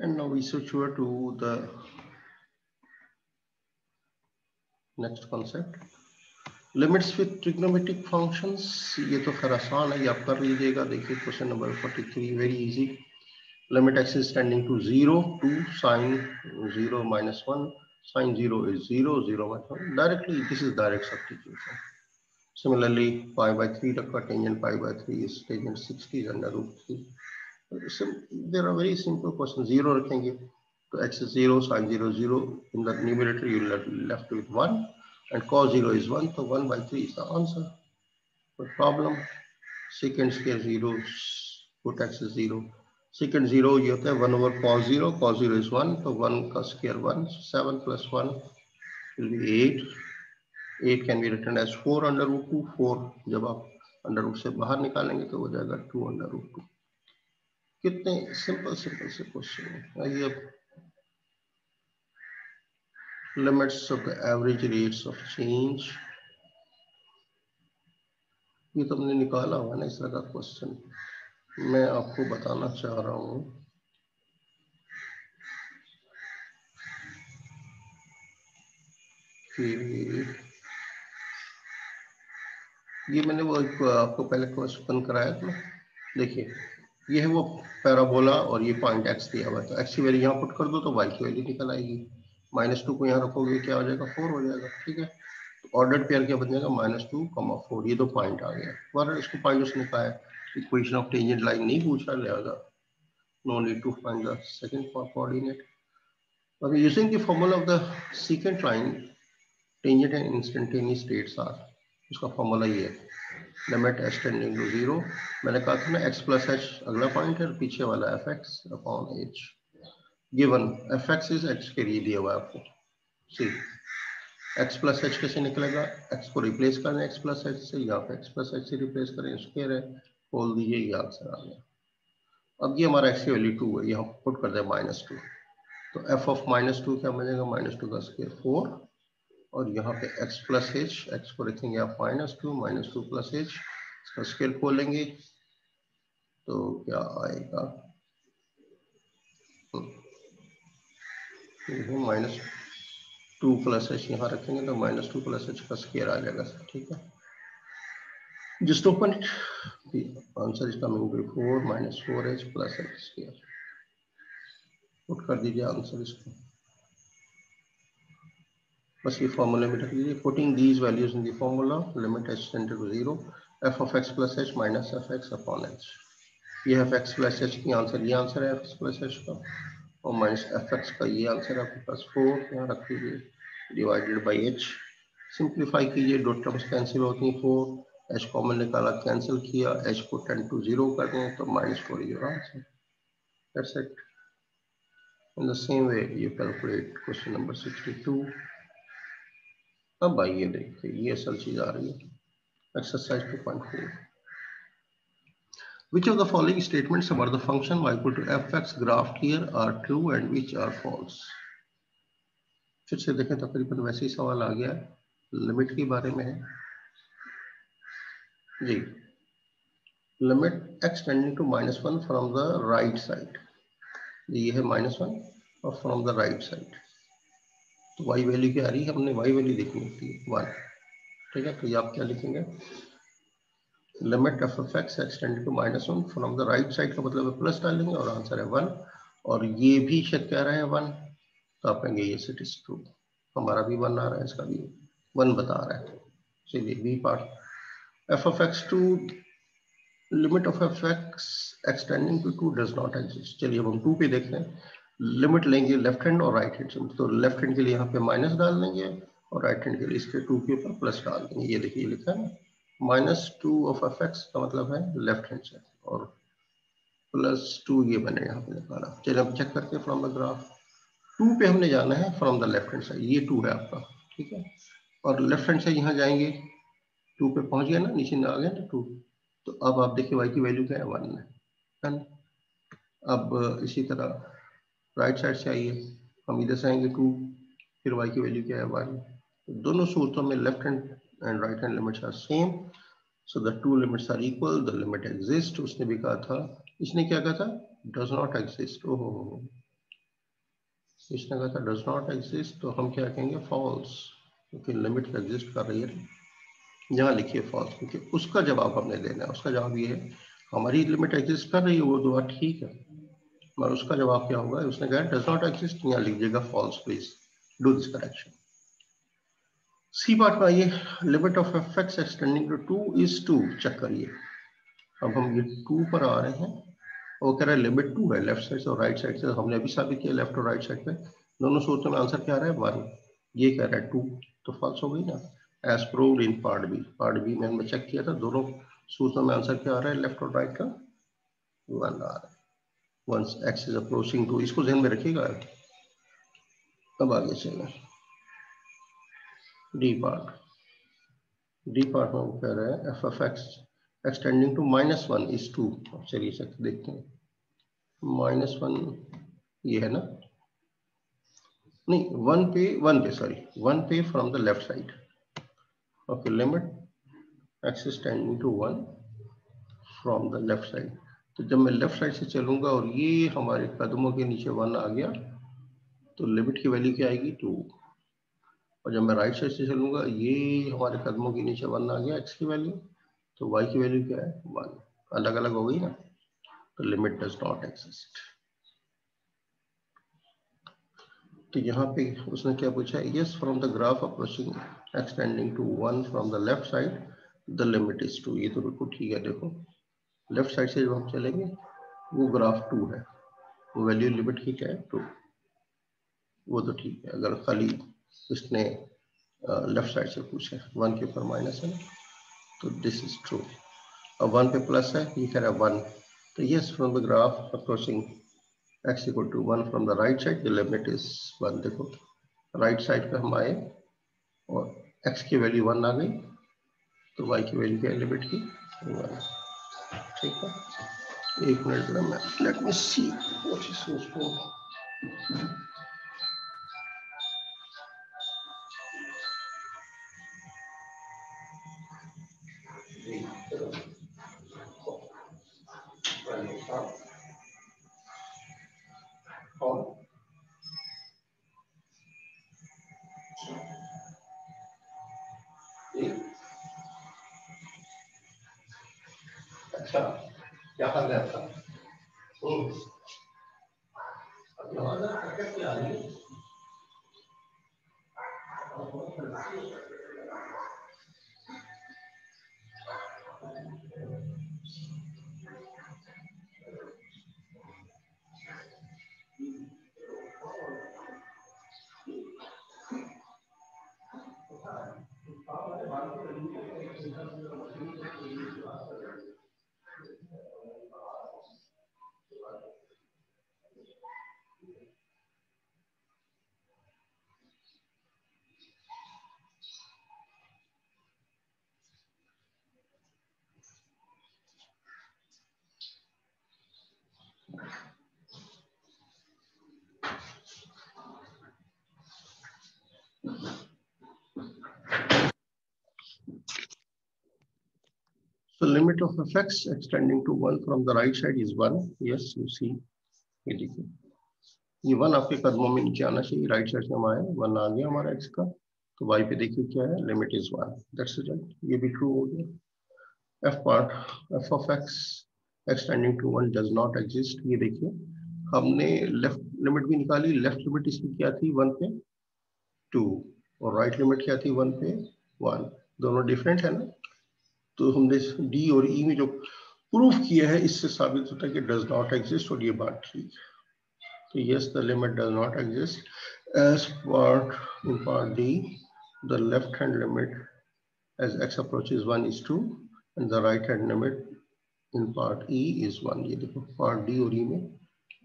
And now we switch over to the next concept, limits with trigonometric functions. ये तो खैर आसान है, ये आप कर लीजिएगा. देखिए question number 43, very easy. Limit x is tending to 0 to sine 0 minus 1. Sine 0 is 0, 0 minus 1. Directly, this is direct substitution. Similarly, pi by 3 रखा, tangent pi by 3 is tangent 60 is under root 3. So there are very simple questions. 0 रखेंगे तो x is 0, sine 0 is 0. In the numerator, you are left with 1, and cos 0 is 1, so 1 by 3 is the answer. No problem. Secant square 0, put x is 0. Secant 0 ये होता है 1 over cos 0. Cos 0 is 1, तो 1 का square 1. 7 plus 1 will be 8. 8 can be written as 4 under root 2. 4 जब आप under root से बाहर निकालेंगे तो हो जाएगा 2 under root 2. कितने सिंपल सिंपल से क्वेश्चन है. आइए अब limits of the average rates of change, ये तो हमने निकाला हुआ ना इस तरह का क्वेश्चन. मैं आपको बताना चाह रहा हूं कि ये मैंने वो आपको पहले क्वेश्चन कराया था. देखिए ये है वो पैराबोला और ये पॉइंट x दिया हुआ है, तो x की वैल्यू यहाँ पुट कर दो तो y की वैल्यू निकल आएगी. -2 को यहाँ रखोगे क्या हो जाएगा, 4 हो जाएगा. ठीक है, तो ऑर्डर पेयर क्या बन जाएगा, -2, 4. ये 2 पॉइंट आ गया. वरना इसको पॉइंट उसने कहा है, इक्वेशन ऑफ टेंजेंट लाइन नहीं पूछ रहा, लिहाजा no need to find the second coordinate. अब using the formula of the second line, tangent and instantaneous states are, उसका फॉर्मूला ये है, लिमिट h टेंडिंग टू 0. मैंने कहा था ना x प्लस h अगला पॉइंट है, पीछे वाला fx upon h. Given fx is x के लिए दिया हुआ है आपको. सी x प्लस h कैसे निकलेगा, x को रिप्लेस करना x प्लस h से, यहाँ पे x प्लस h से रिप्लेस करें, स्क्वायर है, खोल दीजिए, ये आंसर आ गया. अब ये हमारा x की वैल्यू 2 है, यहाँ पुट कर दे -2, तो f ऑफ -2 क्या बनेगा, -2 का स्क्वायर 4, और यहाँ पे x प्लस h, x को रखेंगे आप -2 प्लस h, इसका स्क्वायर खोलेंगे तो क्या आएगा, -2 प्लस h यहाँ रखेंगे तो -2 प्लस h का स्क्वायर आ जाएगा. ठीक है, just open it, answer is coming to 4 -4h plus h square. Put कर दीजिए आंसर इसको, बस ये फॉर्मूले में रख दीजिए. Putting these values in the formula, limit h tend to 0, f of x plus h minus fx upon h. ये है x प्लस h की आंसर, ये आंसर है x प्लस h का, और माइनस fx का ये आंसर है आपके पास 4. यहाँ रख दीजिए, डिवाइडेड बाई h. सिंप्लीफाई कीजिए, दो टर्म्स कैंसिल होती हैं, 4 h कॉमन निकाला, कैंसिल किया, h को 10 to 0 कर दें तो -4 is your answer. That's it. In the same way you calculate question number 62. अब आइए देखिए, ये असल चीज आ रही है, exercise 2.4. Which of the following statements about the function y equal to fx graphed here are true and which are false? फिर से देखें तकरीबन वैसे ही सवाल आ गया है, लिमिट के बारे में है जी. Limit x tending to -1 from the right side, ये है -1 और फ्रॉम द राइट साइड, तो y वैल्यू क्या आ रही है, हमने y वैल्यू देखनी होती है 1. ठीक है, तो ये आप क्या लिखेंगे, limit of fx x tending to -1 from the right side का मतलब है प्लस डालेंगे और आंसर है 1, और ये भी शायद कह रहे हैं 1, तो आप कहेंगे ये इट इज ट्रू. हमारा भी 1 आ रहा है, इसका भी 1 बता रहा है. चलिए B part, f of x to limit of fx x tending to 2 does not exist. चलिए अब हम 2 पे देखते हैं. लिमिट लेंगे लेफ्ट हैंड और राइट हैंड से, तो लेफ्ट हैंड के लिए यहाँ पे माइनस डाल देंगे और राइट हैंड के लिए इसके 2 के ऊपर प्लस डाल देंगे. ये देखिए लिखा है ना, -2 ऑफ fx का मतलब है लेफ्ट हैंड से, और +2 ये मैंने यहाँ पे निकाला. चलिए हम चेक करते हैं फ्रॉम द ग्राफ. 2 पे हमने जाना है from the left hand side, ये 2 है आपका. ठीक है, और लेफ्ट हैंड से यहाँ जाएंगे, 2 पे पहुंच गए ना, नीचे आ गए ना 2, तो अब आप देखिए y की वैल्यू क्या है, 1 है. अब इसी तरह राइट साइड से आइए, हम इधर से आएंगे 2, फिर y की वैल्यू क्या है 1. तो दोनों सूत्रों में left hand and right hand limits are same, so the two limits are equal, the limit exist. उसने भी कहा था, इसने क्या कहा था, डज नॉट एग्जिस्ट. ओहो, इसने कहा था डज नॉट एग्जिस्ट, तो हम क्या कहेंगे फॉल्स, क्योंकि लिमिट एग्जिस्ट कर रही है। यहाँ लिखिए फॉल्स, क्योंकि उसका जवाब हमने देना है। उसका जवाब ये है हमारी लिमिट एग्जिस्ट कर रही है, वो तो बात ठीक है, मगर उसका जवाब क्या होगा? उसने कहा डज नॉट एग्जिस्ट, यहाँ लिख देगा false. Please do this correction. C part में आइए, limit of F X extending to 2 is 2। Check करिए, अब हम ये 2 पर आ रहे हैं, वो कह रहा है लिमिट 2 है, लेफ्ट साइड से और राइट साइड से। हमने अभी साबित किया लेफ्ट और राइट साइड पे दोनों सूत्रों में आंसर क्या आ रहा है 1, ये कह रहा है 2, तो फॉल्स हो गई ना। As proved in part B, part B में हमने चेक किया था दोनों सूत्रों में आंसर क्या आ रहा है, लेफ्ट और राइट का 1 आ रहा है। वंस एक्स इज अप्रोचिंग 2, इसको ध्यान में रखिएगा। अब आगे चलें, डी पार्ट। डी पार्ट में वो कह रहा है F of X extending to -1 is 2। चलिए चेक देखते हैं, -1 ये है ना, नहीं 1 पे सॉरी 1 पे from the left side. Okay, limit X is tending to 1 from the left side. तो जब मैं लेफ्ट साइड से चलूंगा और ये हमारे कदमों के नीचे 1 आ गया, तो लिमिट की वैल्यू क्या आएगी 2। और जब मैं राइट साइड से चलूंगा, ये हमारे कदमों के नीचे 1 आ गया एक्स की वैल्यू, तो वाई की वैल्यू क्या है 1। अलग अलग हो गई ना, तो लिमिट डज नॉट एग्जिस्ट। तो यहाँ पे उसने क्या पूछा है, yes from the graph approaching extending to 1 from the left side the limit is 2। ये तो बिल्कुल ठीक है। देखो लेफ्ट साइड से जब हम चलेंगे वो ग्राफ 2 है, वो वैल्यू लिमिट की क्या है 2, वो तो ठीक है। अगर खाली इसने लेफ्ट साइड से पूछे 1 के ऊपर माइनस है, तो दिस इज ट्रू। अब 1 पे प्लस है, ये कह रहा है 1, तो yes from the graph approaching x equal to 1 from the right side, the limit is 1। देखो राइट साइड पे हम आए और x की वैल्यू 1 आ गई, तो y की वैल्यू क्या है लिमिट की 1। ठीक है, एक मिनट में let me see what is उसको। अच्छा क्या कर रहा था? क्या So limit of fx extending to 1 from the right side is 1. Yes, you see, ये देखिए ये 1 आपके कदमों में नीचे आना चाहिए, राइट साइड से हम आए 1 आ गया हमारा x का, तो y पे देखिए क्या है लिमिट इज 1। दैट्स इट, ये भी ट्रू हो गया। f part, f of x extending to 1 does not exist। ये देखिए हमने लेफ्ट लिमिट भी निकाली, लेफ्ट लिमिट इसकी क्या थी 1 पे 2, और राइट लिमिट क्या थी 1 पे 1, दोनों डिफरेंट है ना। तो हमने डी और ई में जो प्रूफ किया है इससे साबित होता है कि डज नॉट एग्जिस्ट, और ये बात ठीक है। तो yes the limit does not exist as part in part D, the left hand limit as x approaches 1 is 2 and the right hand limit in part E is 1। ये देखो part D और ई में,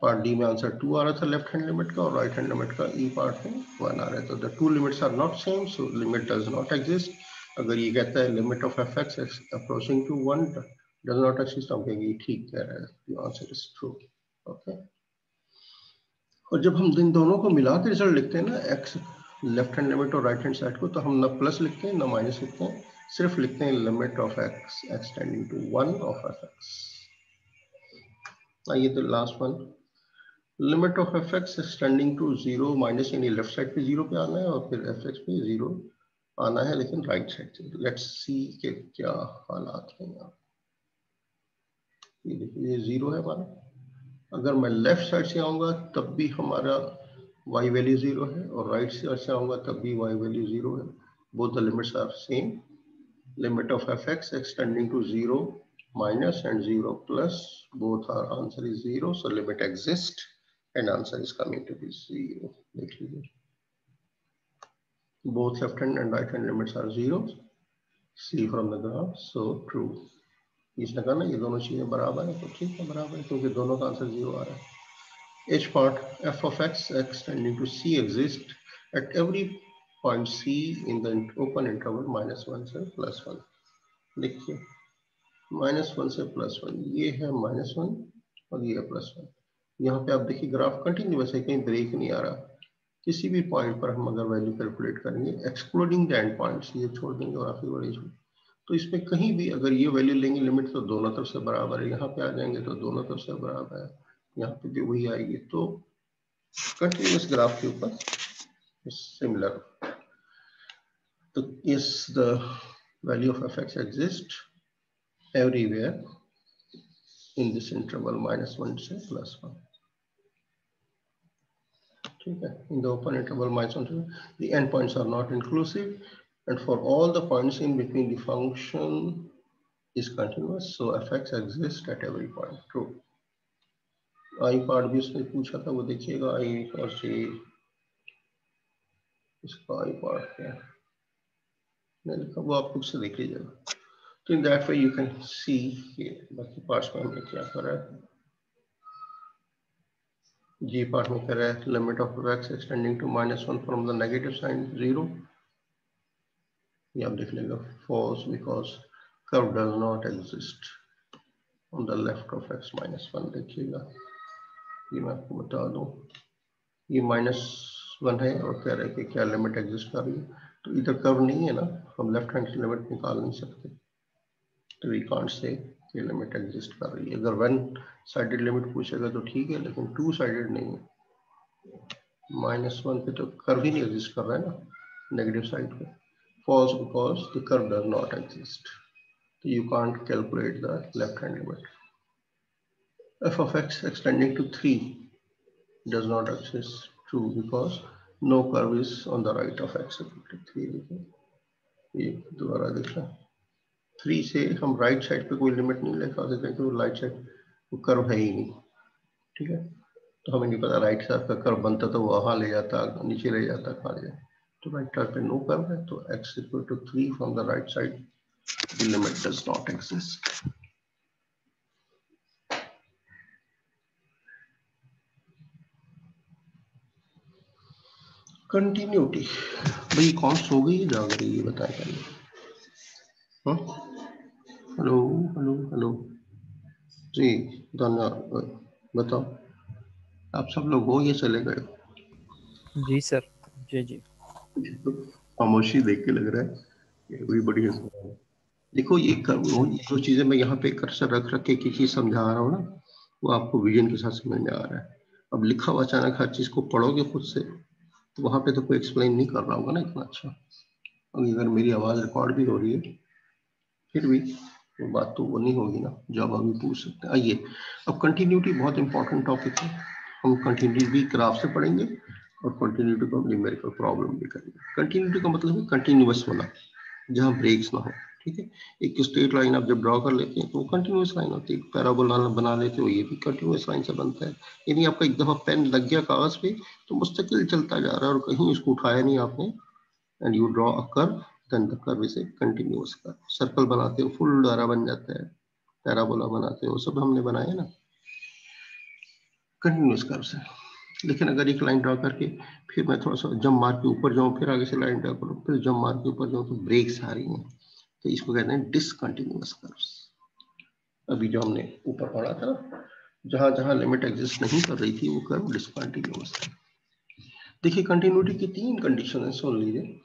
पार्ट डी में answer 2 आ रहा था left hand limit का, और right hand limit का ई पार्ट में 1 आ रहा है। तो the two limits are not same, so limit does not exist. अगर ये कहता है limit of F X approaching to 1 does not exist, हम कहेंगे ठीक कह रहा है, the answer is true. Okay, और जब हम इन दोनों को मिला के रिजल्ट लिखते हैं ना, एक्स लेफ्ट हैंड लिमिट और राइट हैंड साइड को, तो हम ना प्लस लिखते हैं ना माइनस लिखते हैं, सिर्फ लिखते हैं limit of X extending to 1 of F X. आइए तो last one, limit of F X extending to 0 minus, यानी लेफ्ट साइड पे 0 पे आना है और फिर एफ एक्स पे 0 आना है, लेकिन राइट साइड से। लेट्स सी के क्या हालात हैं यहाँ। ये देखिए ये 0 है हमारा, अगर मैं लेफ्ट साइड से आऊंगा तब भी हमारा y वैल्यू 0 है, और राइट साइड से आऊंगा तब भी y वैल्यू 0 है। Both the limits are same. Limit of F X extending to 0 minus and 0 plus, both our answer is 0, so limit exists and answer is coming to be 0. देख लीजिए, both left hand and right hand limits are 0. See from the graph, so true. इसने कहा ना ये दोनों चीजें बराबर है, तो ठीक है बराबर है, क्योंकि दोनों का आंसर 0 आ रहा है। H part, f of x extending to c exists at every point c in the open interval -1 से +1। देखिए -1 से +1, ये है -1 और ये है +1। यहाँ पे आप देखिए ग्राफ कंटिन्यूअस है, कहीं ब्रेक नहीं आ रहा। किसी भी पॉइंट पर हम अगर वैल्यू कैलकुलेट करेंगे एक्सक्लूडिंग द एंड पॉइंट्स, ये छोड़ देंगे और आखिरी वाली छोड़, तो इसमें कहीं भी अगर ये वैल्यू लेंगे लिमिट तो दोनों तरफ से बराबर है, यहाँ पे आ जाएंगे तो दोनों तरफ से बराबर है, यहाँ पे भी वही आएगी। तो कंटिन्यूअस ग्राफ के ऊपर सिमिलर। तो इस the value of F x exist everywhere in this interval -1 से +1। ठीक है, in the open interval -1 to the endpoints are not inclusive, and for all the points in between the function is continuous, so fx exists at every point। True। I part भी उसने पूछा था, वो देखिएगा आई और सी, इसका आई पार्ट क्या नहीं लिखा, वो आप खुद से देख लीजिएगा। तो in that way you can see बाकी पार्ट्स में हमने क्या करा है। जी पार्ट में कह रहा है limit of x extending to -1 from the negative sign 0, ये आप देख लेगा false because curve does not exist on the left of x -1। देखिएगा ये मैं आपको बता दूं, ये -1 है और कह रहा है कि क्या लिमिट एग्जिस्ट कर रही है, तो इधर कर्व नहीं है ना, हम लेफ्ट हैंड से लिमिट निकाल नहीं सकते, तो वी कांट से कि लिमिट एग्जिस्ट कर रही है। अगर वन साइडेड लिमिट पूछेगा तो ठीक है, लेकिन टू साइडेड नहीं है। -1 पे तो कर्व ही नहीं एग्जिस्ट कर रहा है ना नेगेटिव साइड पे। False because the curve does not exist, so you can't calculate the left hand limit। f of x extending to 3 does not exist, true, because no curve is on the right of x equal to 3। ये दोबारा देखना, 3 से हम right side पे कोई limit नहीं लगा सकते क्योंकि राइट साइड वो कर्व है ही नहीं। ठीक है, तो हमें नहीं पता राइट साइड का कर्व बनता तो वो वहां ले जाता, नीचे ले जाता, कहाँ ले जाता, तो राइट साइड पे नो कर्व है, तो x equal to 3 from the right side, the limit does not exist। Continuity, भाई कौन सो गई जाग रही है बताए पहले। हेलो हेलो हेलो जी, धन्यवाद। बताओ आप सब लोग हो ये चले गए? जी सर, जी जी। खामोशी देख के लग रहा है एवरीबॉडी इज। देखो ये जो चीजें मैं यहाँ पे कर्सर रख रख के चीज समझा रहा हूँ ना, वो आपको विजन के साथ समझ में आ रहा है। अब लिखा हुआ अचानक हर चीज को पढ़ोगे खुद से, तो वहां पे तो कोई एक्सप्लेन नहीं कर रहा होगा ना इतना अच्छा। अभी अगर मेरी आवाज रिकॉर्ड भी हो रही है फिर भी वो बात तो वो नहीं होगी ना जो आप अभी पूछ सकते हैं। आइए, अब कंटिन्यूटी बहुत इंपॉर्टेंट टॉपिक है, हम कंटिन्यूटी ग्राफ से पढ़ेंगे और कंटिन्यूटी को न्यूमेरिकल प्रॉब्लम भी करेंगे। कंटिन्यूटी का मतलब है कंटिन्यूअस होना, जहाँ ब्रेक्स ना हो। ठीक है, एक स्ट्रेट लाइन आप जब ड्रॉ कर लेते हैं तो वो कंटिन्यूअस लाइन होती है, पैराबोला बना लेते हो ये भी कंटिन्यूअस लाइन से बनता है। यानी आपका एक दफा पेन लग गया कागज पे तो मुस्तकिल चलता जा रहा है और कहीं उसको उठाया नहीं आपने, and you draw a curve, then the curve is a continuous curve। Circle बनाते हो फुल दायरा बन जाता है, पैराबोला बनाते हो, सब हमने बनाया ना कंटिन्यूस कर्व से। लेकिन अगर एक लाइन ड्रॉ करके फिर मैं थोड़ा सा जंप मार के ऊपर जाऊं, फिर आगे से लाइन ड्रॉ करूं, फिर जंप मार के ऊपर जाऊं, तो ब्रेक्स आ रही हैं, तो इसको कहते हैं डिसकंटिन्यूअस कर्व्स। अभी जो हमने ऊपर पढ़ा था, जहां जहां लिमिट एग्जिस्ट नहीं कर रही थी वो कर्व डिसकंटिन्यूअस है। देखिए कंटिन्यूटी की तीन कंडीशन है, सुन लीजिए।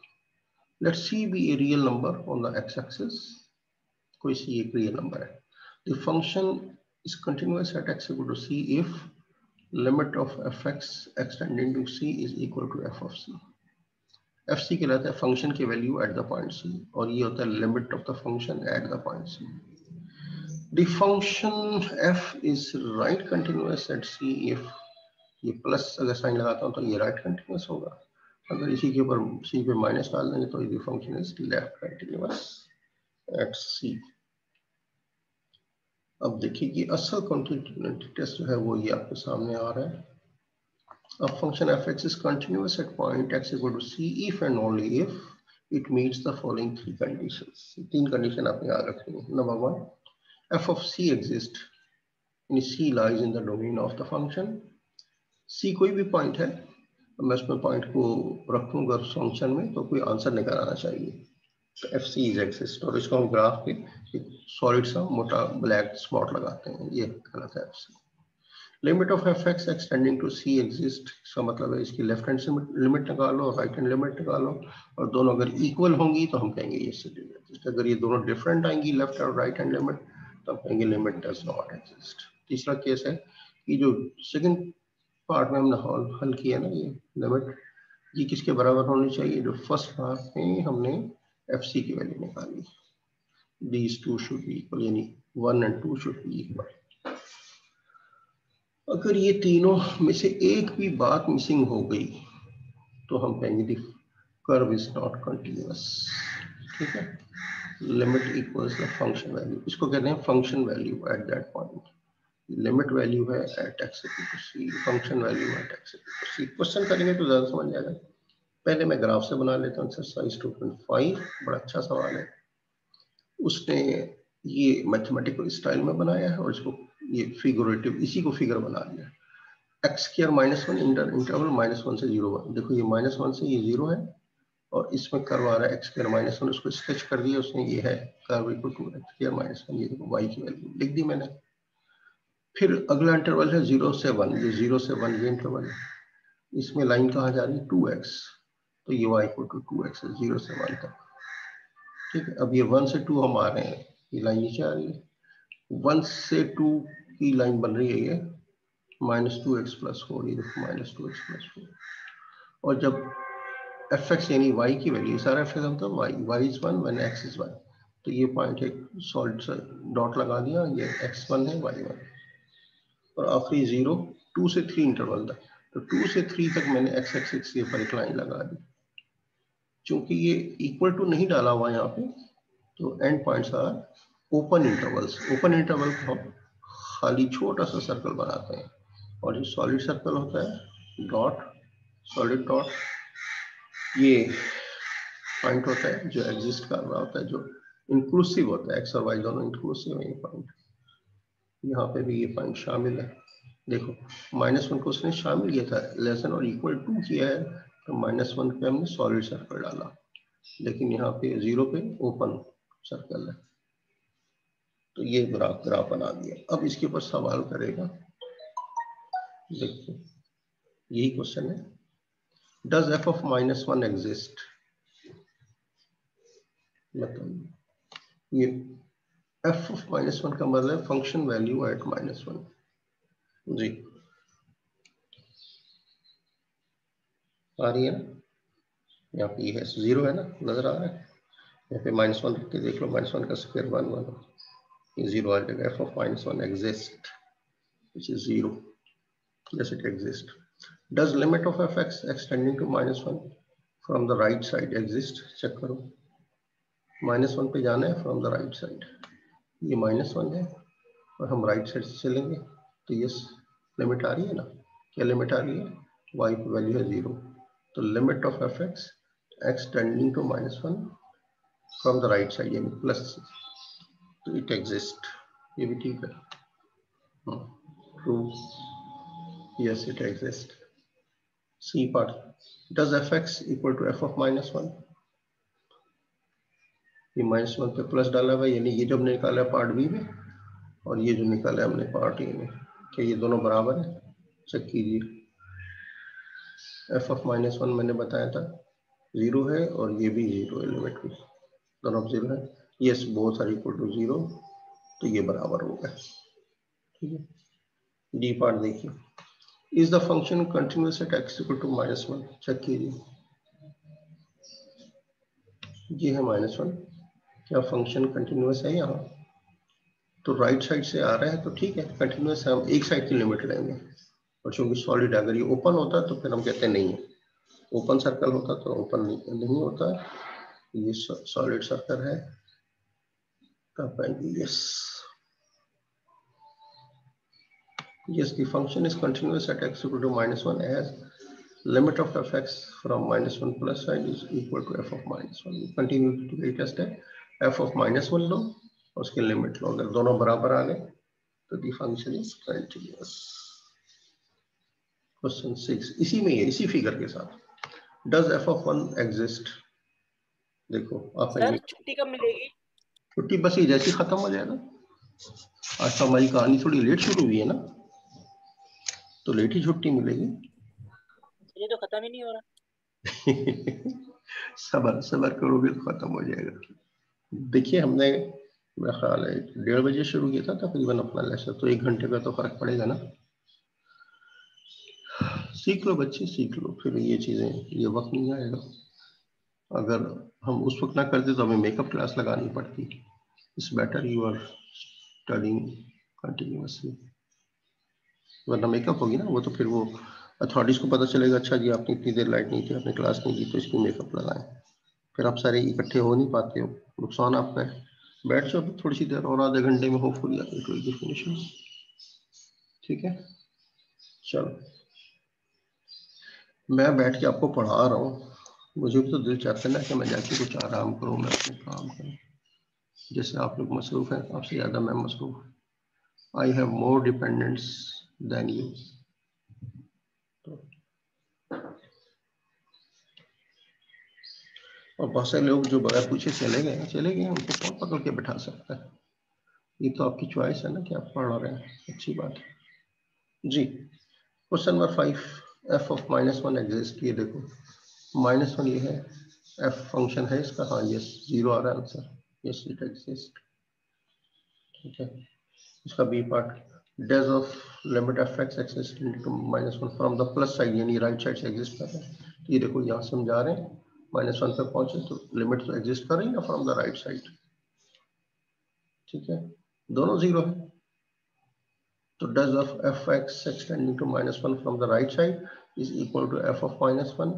Let C be a real number on the x-axis। कोई C एक real number है। The function is continuous at x equal to C if limit of F X extending to C is equal to F of C. F C कहलाता है function की value at the point C, और ये होता है limit of the function at the point C. The function F is right continuous at C if, ये plus अगर sign लगाता हूँ तो ये राइट कंटिन्यूअस होगा, अगर इसी के ऊपर सी पे माइनस डाल देंगे तो ये function is left continuous at C. अब देखिए कि असल कॉन्टिन्यूटी टेस्ट जो है वो ये आपके सामने आ रहा है। अब function F X is continuous at point X equal to C if and only if it meets the following three conditions. तीन कंडीशन आपने याद रखनी है। Number one, F of C exist in C lies in the domain of the function. C कोई भी point है, मैं उसमें पॉइंट को रखूंगा फंक्शन में तो कोई आंसर निकल आना चाहिए, तो एफ सी इज एग्जिस्ट, और इसको हम ग्राफ पे एक सॉलिड सा मोटा ब्लैक स्पॉट लगाते हैं, ये कहलाता है F C. Limit of F X extending to C exist, इसका मतलब है इसकी लेफ्ट हैंड से लिमिट निकालो और राइट हैंड लिमिट निकालो, और दोनों अगर इक्वल होंगी तो हम कहेंगे ये सी एग्जिस्ट। अगर ये दोनों डिफरेंट आएंगी लेफ्ट और राइट हैंड लिमिट, तो हम कहेंगे लिमिट डज नॉट एग्जिस्ट। तीसरा केस है कि जो सेकंड पार्ट में हमने हल किया ना, ये लिमिट ये किसके बराबर होनी चाहिए, जो फर्स्ट पार्ट में हमने एफ सी की वैल्यू निकाली, these two should be equal, यानी 1 and 2 शुड बी इक्वल। अगर ये तीनों में से एक भी बात मिसिंग हो गई तो हम कहेंगे the curve is not continuous. ठीक है, limit equals the function value, इसको कहते हैं function value at that point. Limit value है at X equal to C, function value at X equal to C. Question करेंगे तो ज्यादा समझ जाएगा। पहले मैं ग्राफ से बना लेता हूँ एक्सरसाइज 2.5, बड़ा अच्छा सवाल है। उसने ये मैथमेटिकल स्टाइल में बनाया है और इसको ये फिगरेटिव, इसी को फिगर बना दिया। X square minus one interval -1 से 0 देखो ये -1 से ये 0 है, और इसमें कर्व आ रहा है एक्स स्क्वायर -1, उसको स्केच कर दिया उसने, ये है curve equal to X square -1, ये देखो वाई की वैल्यू लिख दी मैंने। फिर अगला इंटरवल है 0 से 1, ये 0 से 1 ये इंटरवल है, इसमें लाइन कहाँ जा रही है 2x, तो ये y इक्वल टू 2x है 0 से 1 तक। ठीक है, अब ये 1 से 2 हम आ रहे हैं, ये लाइन नीचे आ रही है, 1 से 2 की लाइन बन रही है ये -2x + 4, ये देखो -2x + 4। और जब एफ एक्स यानी y की वैल्यू, सारा एफ एक्स मतलब y is 1 when x is 1, तो ये पॉइंट एक सॉलिड सा डॉट लगा दिया, ये x1 है y1, और आखिरी 0 2 से 3 इंटरवल था, तो 2 से 3 तक मैंने x एक्सिस के ऊपर एक लाइन लगा दी। चूंकि ये इक्वल टू नहीं डाला हुआ यहाँ पे, तो end points are open intervals. Open interval को हम खाली छोटा सा सर्कल बनाते हैं, और जो सॉलिड सर्कल होता है डॉट, सॉलिड डॉट, ये पॉइंट होता है जो एग्जिस्ट कर रहा होता है, जो इंक्लूसिव होता है, एक्स और वाई दोनों इंक्लूसिव है ये पॉइंट। यहाँ पे भी ये पॉइंट शामिल है, देखो -1 को उसने शामिल किया था, लेस देन और इक्वल टू किया है, तो -1 पे हमने सॉलिड सर्कल डाला, लेकिन यहाँ पे 0 पे ओपन सर्कल है, तो ये ग्राफ बना दिया। अब इसके ऊपर सवाल करेगा, देखिए यही क्वेश्चन है, डज f of -1 एग्जिस्ट, मतलब ये f of -1 का मतलब है फंक्शन वैल्यू एट -1 जी, आ रही है ना, यहाँ पे ये है 0 है ना, नजर आ रहा है, यहाँ पे -1 रख के देख लो, -1 का स्क्वायर 1 ये 0 आ जाएगा। f of -1 exist which is 0, yes it exists. Does limit of f(x) extending to -1 from the right side exist, check करो, -1 पे जाना है फ्रॉम द राइट साइड, ये -1 है और हम राइट साइड से चलेंगे, तो यस लिमिट आ रही है ना, क्या लिमिट आ रही है, y की वैल्यू है 0, तो limit of f(x) extending to -1 from the right side यानी प्लस, तो इट एग्जिस्ट, ये भी ठीक है, true, yes it exists. C part, does f(x) equal to f of -1, ये -1 पे प्लस डाला हुआ, यानी ये जब निकाला पार्ट बी में और ये जो निकाला हमने पार्ट ए में, क्या ये दोनों बराबर है, चेक कीजिए। f of -1 मैंने बताया था 0 है और ये भी 0 है, लिमिट भी दोनों 0 है, yes both are equal to 0, तो ये बराबर हो गया। ठीक है, डी पार्ट देखिए, is the function continuous at x equal to -1? Check कीजिए, ये है -1, क्या फंक्शन कंटिन्यूअस है यहाँ? तो राइट साइड से आ रहा है तो ठीक है, कंटिन्यूअस है, हम एक साइड की लिमिट लेंगे। और चूंकि सॉलिड अगर ये ओपन होता है तो फिर हम कहते हैं नहीं है, ओपन सर्कल होता तो ओपन नहीं होता, ये सॉलिड सर्कल है, तब आएंगे yes. Yes, the function is continuous at x equal to -1 as limit of fx from -1 plus side is equal to f of -1. We continue to latest है, f of -1 लो, उसके limit लो, अगर दोनों बराबर आ गए तो the function is continuous. Question 6 इसी में है, इसी फिगर के साथ, does f of 1 exist? देखो आप सर छुट्टी कब मिलेगी? छुट्टी बस ये जैसे खत्म हो जाएगा। आज तो हमारी कहानी थोड़ी लेट शुरू हुई है ना, तो लेट ही छुट्टी मिलेगी। ये तो खत्म ही नहीं हो रहा। सबर करोगे तो खत्म हो जाएगा। देखिए हमने मेरा ख्याल है 1:30 बजे शुरू किया था तकरीबन अपना लेक्चर, तो 1 घंटे का तो फर्क पड़ेगा ना। सीख लो बच्चे, सीख लो, फिर ये चीजें, ये वक्त नहीं आएगा। अगर हम उस वक्त ना करते तो हमें मेकअप क्लास लगानी पड़ती। It's better you are studying continuously, वरना मेकअप होगी ना वो, तो फिर वो अथॉरिटीज को पता चलेगा, अच्छा जी आपने इतनी देर लाइट नहीं थी, आपने क्लास नहीं की, तो इसकी मेकअप लगाएं। फिर आप सारे इकट्ठे हो नहीं पाते हो, नुकसान आपका है। बैठ जाओ थोड़ी सी देर और, आधे घंटे में hopefully it will B finishing. ठीक है, चलो मैं बैठ के आपको पढ़ा रहा हूँ, मुझे भी तो दिल चाहता है ना कि मैं जाके कुछ आराम करूँ, मैं अपने काम करूँ। जैसे आप लोग मसरूफ हैं, आपसे ज़्यादा मैं मसरूफ। I have more dependents than you. और बहुत सारे लोग जो बगैर पूछे चले गए, उनको कौन पकड़ के बैठा सकता है? ये तो आपकी चॉइस है ना कि आप पढ़ रहे हैं, अच्छी बात है जी। Question number 5, f of -1 exist. ये देखो -1 ये है, f फंक्शन है इसका, हाँ यस, 0 आ रहा है आंसर, यस इट एग्जिस्ट। ठीक है, इसका B part, does of limit F X existed to -1 from the plus side, यानी राइट साइड से एग्जिस्ट कर रहे हैं। तो ये देखो यहाँ से हम जा रहे हैं, -1 पे पहुंचे तो लिमिट तो एग्जिस्ट कर रही है ना फ्रॉम द राइट साइड। ठीक है, दोनों 0 है, तो does of F X extending to -1 from the right side is equal to F of -1।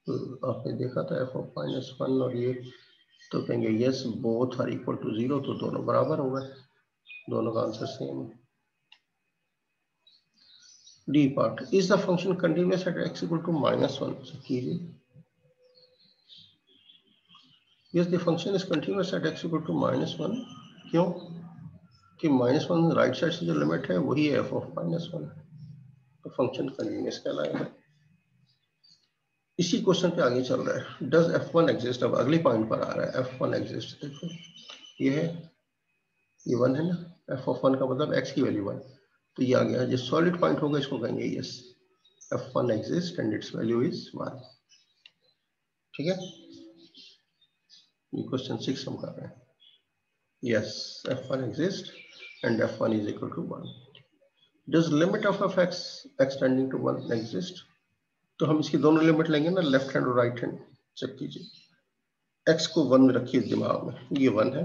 तो आपने देखा था एफ ऑफ -1 और ये, तो कहेंगे yes both are equal to 0, तो दोनों बराबर हो गए, दोनों का आंसर सेम है। D part, is the function continuous at x equal to -1? कीजिए, yes the function is continuous at x equal to -1। क्यों कि -1 राइट साइड से जो लिमिट है वही है f ऑफ -1, तो फंक्शन कंटिन्यूअस कहलाएगा। इसी क्वेश्चन पे आगे चल रहा है, डज f1 एग्जिस्ट। अब अगले पॉइंट पर आ रहा है, f1 एग्जिस्ट। देखो ये है, ये 1 है ना, f ऑफ 1 का मतलब x की वैल्यू 1, तो ये आ गया, जो सॉलिड पॉइंट होगा इसको कहेंगे yes, f1 exist and it's value is 1। ठीक है, ये क्वेश्चन 6 हम कर रहे हैं। Yes f1 exist and f1 is equal to 1। Does limit of f(x) extending to 1 exist? तो हम इसकी दोनों लिमिट लेंगे ना, लेफ्ट हैंड और राइट हैंड। चेक कीजिए, x को 1 में रखिए दिमाग में, ये 1 है,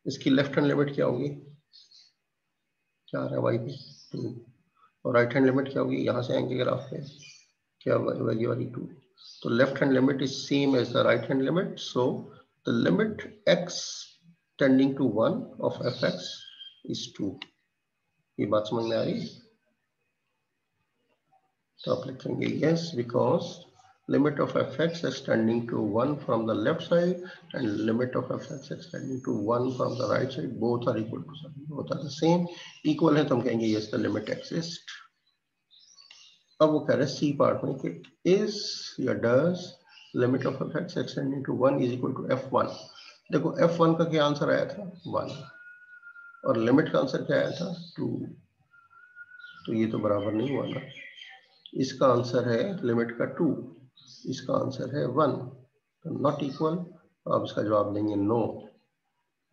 इसकी लेफ्ट हैंड लिमिट क्या होगी, क्या आ रहा है y पे 2, और राइट हैंड लिमिट क्या होगी, यहाँ से आएंगे ग्राफ पे, क्या वैल्यू आ रही 2, तो left hand limit is same as the right hand limit, so the limit x tending to 1 of f(x) is 2। ये बात समझ में आ रही है? तो आप लिखेंगे yes, because limit of f(x) extending to 1 from the left side and limit of f(x) extending to 1 from the right side both are equal to 0, both are the same, equal है तो हम कहेंगे yes the limit exists। अब वो कह रहे हैं सी part में कि is या does limit of f(x) extending to 1 is equal to f1। देखो f1 का क्या आंसर आया था 1 और लिमिट का आंसर क्या आया था 2, तो ये तो बराबर नहीं हुआ ना। इसका आंसर है लिमिट का 2, इसका आंसर है 1, तो नॉट इक्वल। आप इसका जवाब देंगे नो।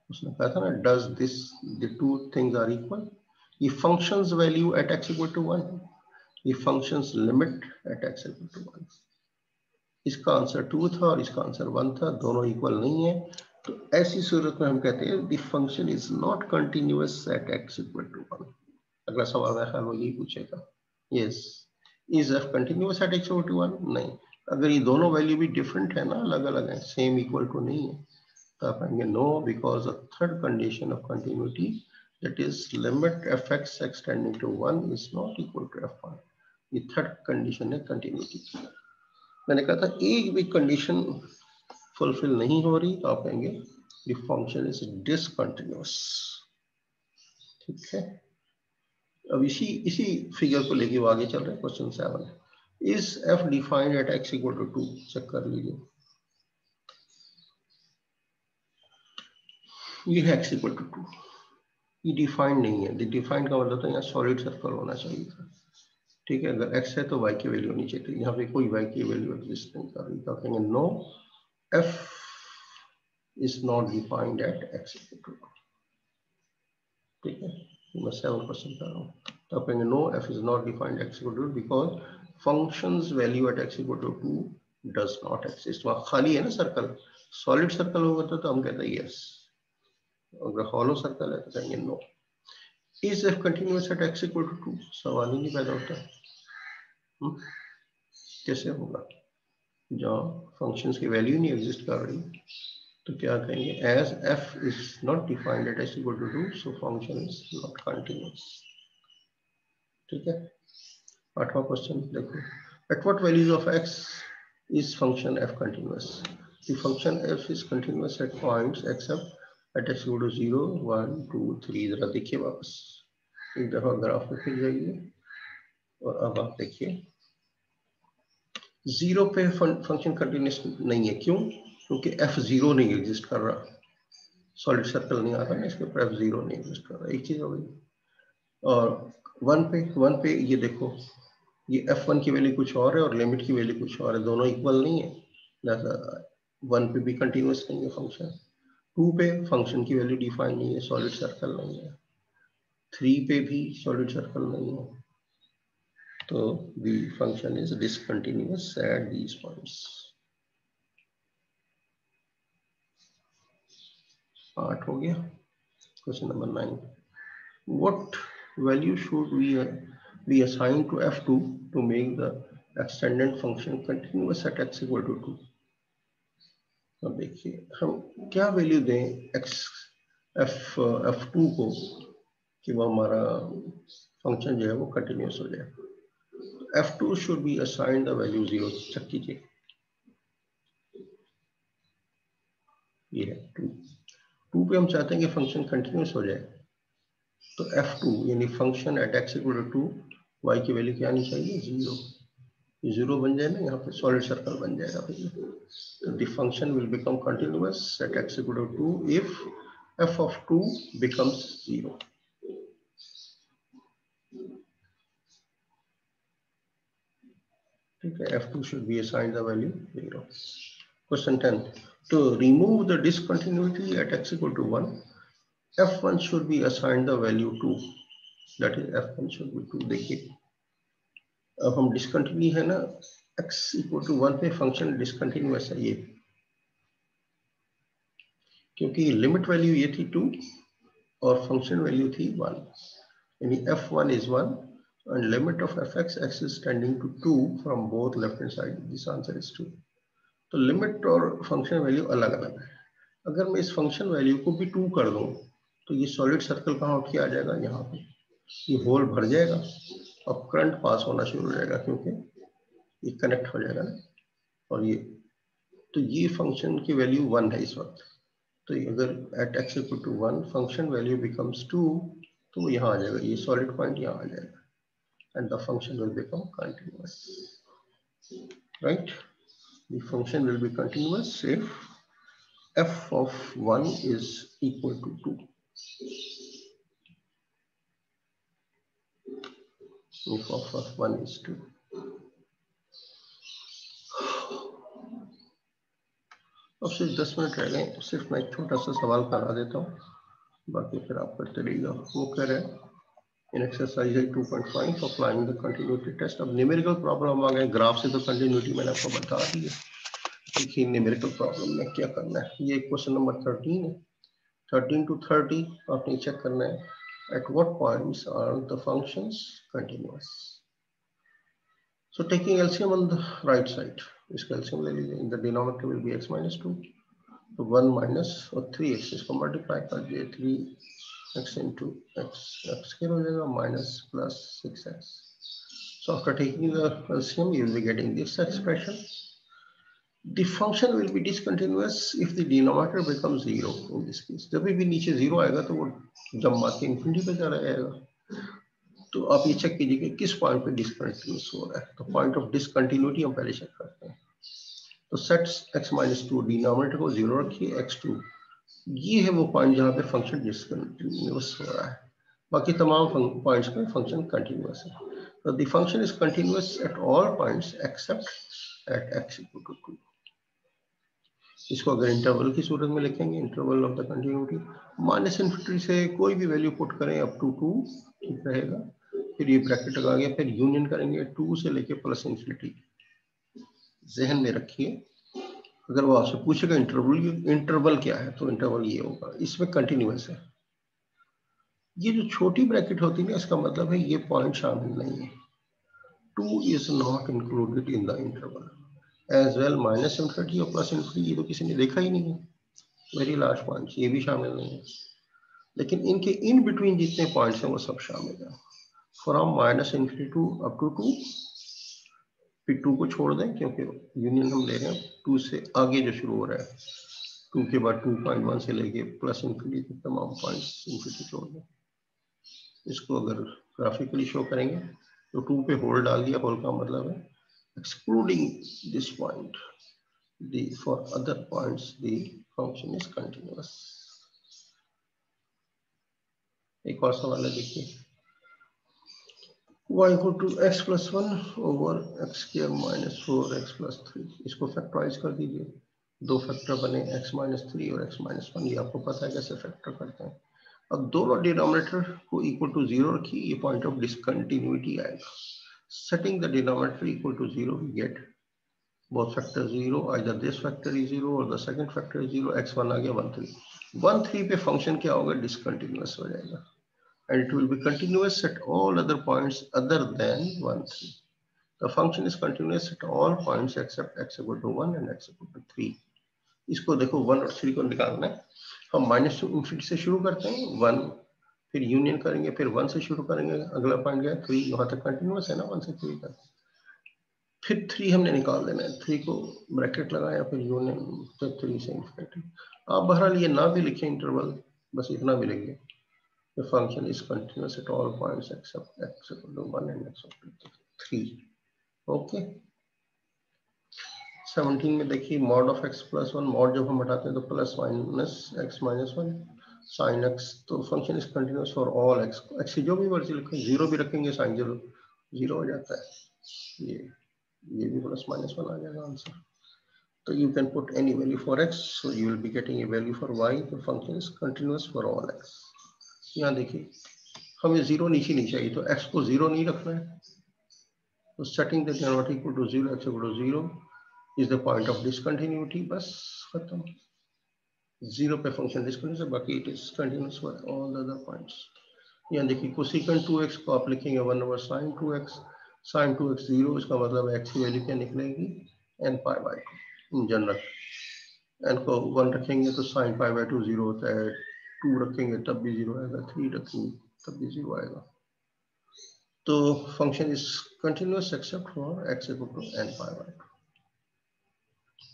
उसने कहा था ना does this the two things are equal, ये functions value at x equal to 1, the function's limit at x equal to 1. इसका आंसर 2 था और इसका आंसर 1 था, दोनों इक्वल नहीं है, तो ऐसी सूरत में हम कहते हैं the function is not continuous at x equal to 1. अगला सवाल मेरा ख्याल वो यही पूछेगा, yes, is f continuous at x equal to 1? नहीं, अगर ये दोनों वैल्यू भी डिफरेंट है ना, अलग अलग है, सेम इक्वल टू नहीं है, तो आप कहेंगे no, because a third condition of continuity that is limit fx extending to 1 is not equal to f1. ये थर्ड कंडीशन है कंटिन्यूटी की। मैंने कहा था एक भी कंडीशन फुलफिल नहीं हो रही तो आप कहेंगे the function is discontinuous। ठीक है, अब इसी फिगर को लेके वो आगे चल रहे हैं। Question 7, is f defined at x equal to 2? Check कर लीजिए, ये है x equal to 2, ये डिफाइंड नहीं है। डिफाइंड का मतलब था यहाँ सॉलिड सर्कल होना चाहिए था, ठीक है, अगर x है तो y की वैल्यू होनी चाहिए थी, यहाँ पे कोई y की वैल्यू एग्जिस्ट नहीं कर रही, तो कहेंगे no, f is not defined at x equal to 2। ठीक है, मैं 7% कर रहा हूँ, तो आप कहेंगे no, f is not defined at x equal to 2 because functions value at x equal to 2 does not exist। वहाँ खाली है ना सर्कल, सॉलिड सर्कल होगा तो हम कहते हैं यस, अगर हॉलो सर्कल है तो कहेंगे no. Is f continuous at x equal to 2? सवाल ही नहीं पैदा होता। कैसे होगा, जहाँ फंक्शंस की वैल्यू नहीं एग्जिस्ट कर रही, तो क्या कहेंगे, as f is not defined at x equal to 2 so function is not continuous. ठीक है, 8वां क्वेश्चन देखो, at what values of x is function f continuous? The function f is continuous at points except at x equal to 0, 1, 2, 3। जरा देखिए वापस एक दफा graph में फिर जाइए और अब आप देखिए 0 पे फंक्शन कंटिन्यूअस नहीं है। क्यों? क्योंकि f 0 नहीं एग्जिस्ट कर रहा, सॉलिड सर्कल नहीं आ रहा ना, इसके ऊपर f 0 नहीं एग्जिस्ट कर रहा, एक चीज हो गई। और 1 पे ये देखो, ये f1 की वैल्यू कुछ और है और लिमिट की वैल्यू कुछ और है, दोनों इक्वल नहीं है, लिहाजा 1 पे भी कंटिन्यूअस नहीं है फंक्शन। 2 पे फंक्शन की वैल्यू डिफाइन नहीं है, सॉलिड सर्कल नहीं है। 3 पे भी सॉलिड सर्कल नहीं है, तो the function is discontinuous at these points। 8 हो गया। Question number 9, what value should we be assigned to f2 to make the extended function continuous at x equal to 2? अब देखिए हम क्या वैल्यू दें f2 को कि वो हमारा फंक्शन जो है वो कंटिन्यूस हो जाए। f2 should be assigned the value 0। Check कीजिए, ये है 2 पे हम चाहते हैं कि फंक्शन कंटिन्यूस हो जाए, तो f2 यानी function at x equal to 2, y की वैल्यू क्या आनी चाहिए, 0। ये 0 बन जाए ना, यहाँ पे सॉलिड सर्कल बन जाएगा भैया, तो the function will become continuous at x equal to 2 if f of 2 becomes 0। ठीक है, f2 should be assigned the value 0। Question 10, to remove the discontinuity at x equal to 1, f1 should be assigned the value 2, that is f1 should be 2। देखिए अब हम discontinue है ना, x equal to 1 पे function discontinuous है ये, क्योंकि limit value ये थी 2 और फंक्शन वैल्यू थी 1, यानी f1 is 1 and limit of fx x is tending to 2 from both left hand side, this answer is 2। तो लिमिट और फंक्शन वैल्यू अलग अलग है। अगर मैं इस फंक्शन वैल्यू को भी 2 कर दूं तो ये सॉलिड सर्कल कहाँ उठ के आ जाएगा, यहाँ पे ये होल भर जाएगा और करंट पास होना शुरू हो जाएगा, क्योंकि ये कनेक्ट हो जाएगा ना, और ये तो ये फंक्शन की वैल्यू 1 है इस वक्त, तो अगर at x equal to 1 function value becomes 2 तो वो यहाँ आ जाएगा, ये सॉलिड पॉइंट यहाँ आ जाएगा and the function will become continuous. Right, the function will be continuous if f of 1 is equal to 2। if f of 1 is 2। अब सिर्फ 10 minute रह गए, सिर्फ मैं एक छोटा सा सवाल करा देता हूँ, बाकी फिर आप करते रहिएगा। वो कह रहे हैं in exercise 2.5 for applying the continuity test. अब न्यूमेरिकल प्रॉब्लम आ गए, ग्राफ से तो कंटिन्यूटी मैंने आपको बता दी है। देखिए न्यूमेरिकल प्रॉब्लम में क्या करना है, ये क्वेश्चन नंबर 13 है। 13 to 30 आपने चेक करना है, at what points are the functions continuous? So taking LCM on the right side, इसका LCM ले लीजिए, in the denominator will be x minus 2, तो 1 minus और 3x, इसको मल्टीप्लाई कर दिए 3x into x क्या हो जाएगा minus plus 6x. So after taking the LCM you will be getting this expression. The function will be discontinuous if the denominator becomes 0 in this case. जब भी नीचे 0 आएगा तो वो जब मार के इंफिनिटी पे चला जाएगा। तो आप ये चेक कीजिए कि किस पॉइंट पे डिसकंटिन्यूअस हो रहा है। तो पॉइंट ऑफ डिसकंटिन्यूटी हम पहले चेक करते हैं। तो सेट x minus 2, डिनोमिनेटर को 0 रखिए, x2, ये है वो पॉइंट जहाँ पे फंक्शन डिसकंटिन्यूअस हो रहा है। बाकी तमाम पॉइंट्स पे फंक्शन कंटिन्यूअस है। तो the function is continuous at all points accept eight x equal to 2। इसको अगर इंटरवल की सूरत में लिखेंगे, interval of the continuity, minus infinity से कोई भी वैल्यू पुट करें अप टू 2 ठीक रहेगा। फिर ये ब्रैकेट लगा गया, फिर यूनियन करेंगे 2 से लेके प्लस इन्फिनिटी। जहन में रखिए, अगर वो आपसे पूछेगा इंटरवल क्या है, तो इंटरवल ये होगा, इसमें कंटिन्यूअस है। ये जो छोटी ब्रैकेट होती है ना, इसका मतलब है ये पॉइंट शामिल नहीं है। 2 is not included in the interval as well. Minus infinity और प्लस इन्फिनिटी ये तो किसी ने देखा ही नहीं है, वेरी लार्ज पॉइंट्स ये भी शामिल नहीं है। लेकिन इनके इन बिटवीन जितने पॉइंट्स हैं वो सब शामिल है। From minus infinity to up to 2, फिर 2 को छोड़ दें क्योंकि यूनियन हम ले रहे हैं 2 से आगे जो शुरू हो रहा है, 2 के बाद 2.1 से लेके प्लस इन्फिनिटी तक तमाम पॉइंट्स इन्फिनिटी छोड़ दें। इसको अगर ग्राफिकली शो करेंगे तो 2 पे होल डाल दिया, होल का मतलब है excluding this point, for other points the function is continuous। एक और सवाल है, देखिए y equal to x plus 1 over x square minus 4x plus 3। इसको फैक्टराइज कर दीजिए, दो फैक्टर बने x minus 3 और x minus 1। ये आपको पता है कैसे फैक्टर करते हैं। अब दोनों डिनोमिनेटर को इक्वल टू 0 रखिए, ये पॉइंट ऑफ डिसकंटिन्यूटी आएगा। Setting the denominator equal to 0 we get both factors 0, either this factor is 0 or the second factor is 0। x1 आ गया 1 3, 1 3 पे फंक्शन क्या होगा, डिसकंटिन्यूअस हो जाएगा, and it will be continuous at all other points other than 1 3। the function is continuous at all points except x equal to 1 and x equal to 3। इसको देखो 1 और 3 को निकालना है। हम माइनस टू इन्फिनिटी से शुरू करते हैं 1, फिर यूनियन करेंगे, फिर 1 से शुरू करेंगे, अगला पॉइंट गया 3, वहां तक कंटिन्यूअस है ना 1 से 3 तक। फिर 3 हमने निकाल देना है, 3 को ब्रैकेट लगाया, फिर यूनियन, फिर 3 से इन्फिनिटी। आप बहरहाल ये ना भी लिखें इंटरवल, बस इतना भी लिखिए, the function is continuous at all points except x equal to 1 and x equal to 3। Okay 17 में देखिए mod of x plus 1, mod जब हम हटाते हैं तो plus minus x minus 1 sign x। तो function is continuous for all x, x जो भी मर्जी लिखें, 0 भी रखेंगे साइन 0 हो जाता है, ये भी प्लस माइनस 1 आ जाएगा आंसर। तो you can put any value for x, so you will be getting a value for y। the function is continuous for all x। यहाँ देखिए हमें 0 नीचे नहीं चाहिए, तो x को 0 नहीं रखना है, तो setting the denominator equal to 0, x equal to 0 is the point of discontinuity. बस खत्म, 0 पे फंक्शन डिसकंटिन्यूअस, बाकी it is continuous for all other points. यहाँ देखिए कोसेकेंट 2x को आप लिखेंगे 1 over sin 2x, sin 2x 0, इसका मतलब x की वैल्यू क्या निकलेगी n pi by 2 in general. n को 1 रखेंगे तो sin पाई बाई 2 0 होता है, 2 रखेंगे तब भी 0 आएगा, 3 रखेंगे तब भी 0 आएगा। तो function is continuous except for x equal to n pi by 2।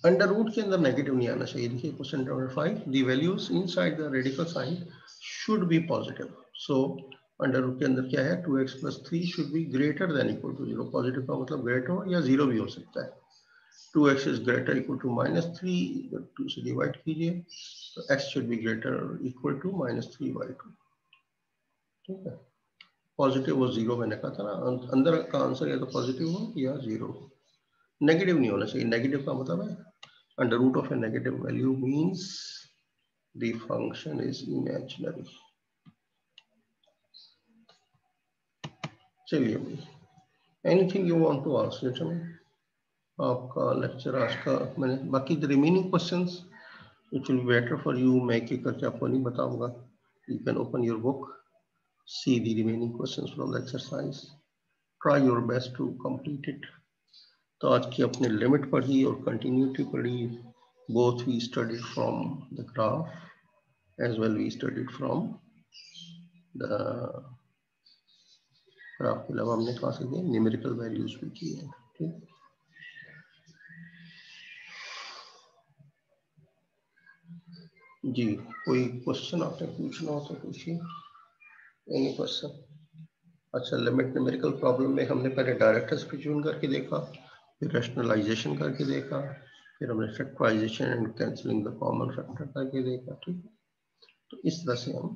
Under root के अंदर नेगेटिव नहीं आना चाहिए। देखिए question number 5, the values inside the radical sign should be positive. So under root के अंदर क्या है, 2x प्लस 3 should be greater than equal to 0। Positive का मतलब ग्रेटर या 0 भी हो सकता है। 2x is greater equal to minus 3, 2 से डिवाइड कीजिए तो x should be greater equal to minus 3/2। ठीक है, पॉजिटिव वो 0 मैंने कहा था ना, अंदर का आंसर या तो पॉजिटिव हो या 0 हो, नेगेटिव नहीं होना चाहिए। नेगेटिव का मतलब है under root of a negative value means the function is imaginary. चलिए भाई, anything you want to ask gentleman? आपका लेक्चर आज का मैंने बाकी the remaining questions it will be better for you, मैं एक करके आपको नहीं बताऊंगा. You can open your book, see the remaining questions from the exercise, try your best to complete it. तो आज की अपने लिमिट पढ़ी और कंटिन्यूटी पढ़ी. Both we studied from the graph as well we studied from the graph के अलावा हमने कहा से न्यूमेरिकल वैल्यूज भी की है. ठीक, जी कोई क्वेश्चन आपने पूछना हो तो पूछिए. Any question? अच्छा, लिमिट न्यूमेरिकल प्रॉब्लम में हमने पहले डायरेक्ट सब्स्टिट्यूशन करके देखा, फिर रैशनलाइजेशन करके देखा, फिर हमने factorisation and cancelling the common factor करके देखा. ठीक, तो इस तरह से हम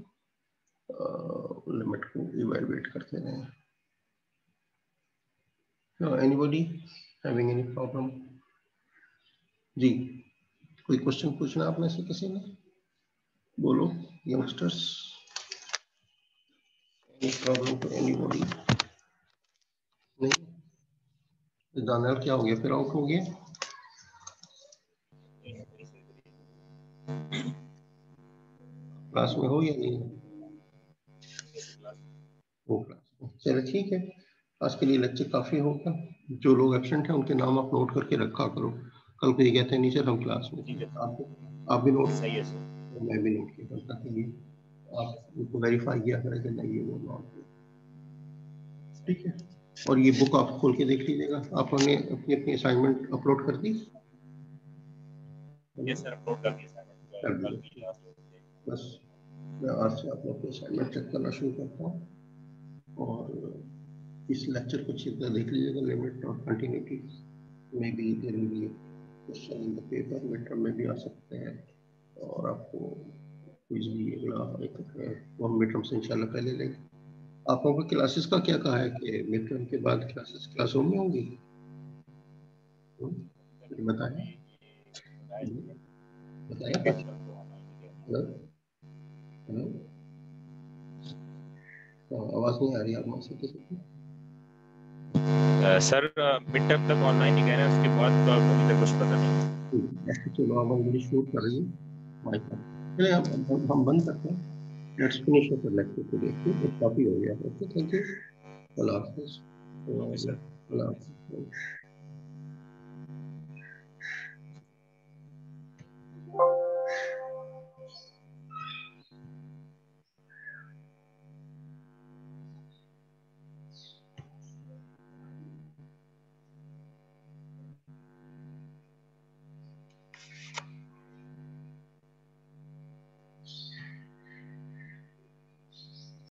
लिमिट को इवैल्यूएट करते रहे. Anybody having any problem? जी कोई क्वेश्चन पूछना आप में से किसी ने? बोलो youngsters, any problem to anybody? नहीं? दानियल क्या हो गया, फिर आउट हो गया? क्लास में हो या नहीं? हो क्लास. चलो ठीक है, आज के लिए लेक्चर काफी होगा. जो लोग एब्सेंट हैं उनके नाम आप नोट करके रखा करो. कल को ये कहते हैं नहीं सर हम क्लास में थे. आप भी नोट, सही है सर. मैं भी नोट किया ताकि आप उनको वेरीफाई किया करें कि नहीं ये वो नोट. ठीक है, और ये बुक आप खोल के देख लीजिएगा. आपने अपनी अपनी असाइनमेंट अपलोड कर दी? यस सर, अपलोड कर दिया. बस मैं आज से आप लोग की असाइनमेंट चेक करना शुरू करता हूँ और इस लेक्चर को अच्छी तरह देख लीजिएगा. लिमिट और कंटिन्यूटी में भी there will be question in the paper, mid term में भी आ सकते हैं और आपको क्विज भी अगला एक वो मिड टर्म से इंशाल्लाह पहले लेंगे. आप लोगों की क्लासेस का क्या कहा है कि मिड टर्म के बाद क्लासेस क्लासरूम में होंगी? बताएं बताएं कुछ. हेलो हेलो, आवाज नहीं आ रही आप मुझसे किसी की? सर मिड टर्म तक ऑनलाइन ही कह रहे हैं, उसके बाद तो अभी तक कुछ पता नहीं. चलो अब इंग्लिश शूट कर रही है माइक पर. चलिए हम बंद करते हैं. Let's finish the lecture today. काफी हो गया. Okay, thank you. अल्लाह हाफिज़. Okay sir. अल्लाह हाफिज़.